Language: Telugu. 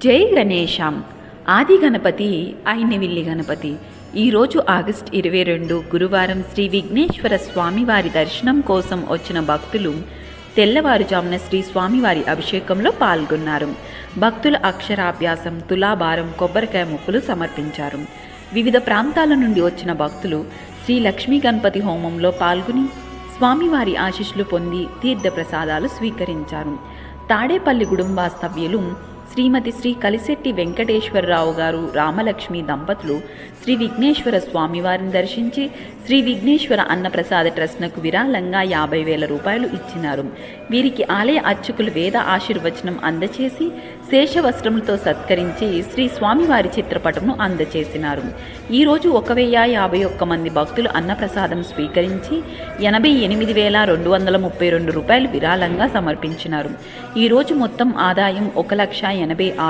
జై గణేశం. ఆది గణపతి అయినవిల్లి గణపతి. ఈరోజు ఆగస్టు 22 గురువారం శ్రీ విఘ్నేశ్వర స్వామివారి దర్శనం కోసం వచ్చిన భక్తులు తెల్లవారుజామున శ్రీ స్వామివారి అభిషేకంలో పాల్గొన్నారు. భక్తుల అక్షరాభ్యాసం, తులాభారం, కొబ్బరికాయ ముక్కులు సమర్పించారు. వివిధ ప్రాంతాల నుండి వచ్చిన భక్తులు శ్రీ లక్ష్మీ గణపతి హోమంలో పాల్గొని స్వామివారి ఆశీస్సులు పొంది తీర్థప్రసాదాలు స్వీకరించారు. తాడేపల్లిగూడెం వాస్తవ్యులు శ్రీమతి శ్రీ కలిశెట్టి వెంకటేశ్వరరావు గారు, రామలక్ష్మి దంపతులు శ్రీ విఘ్నేశ్వర స్వామివారిని దర్శించి శ్రీ విఘ్నేశ్వర అన్నప్రసాద ట్రస్ట్నకు విరాళంగా 50,000 రూపాయలు ఇచ్చినారు. వీరికి ఆలయ అర్చకులు వేద ఆశీర్వచనం అందచేసి శేషవస్త్రములతో సత్కరించి శ్రీ స్వామివారి చిత్రపటమును అందచేసినారు. ఈరోజు 1,051 మంది భక్తులు అన్నప్రసాదం స్వీకరించి 88,232 రూపాయలు విరాళంగా సమర్పించినారు. ఈరోజు మొత్తం ఆదాయం 1,86,000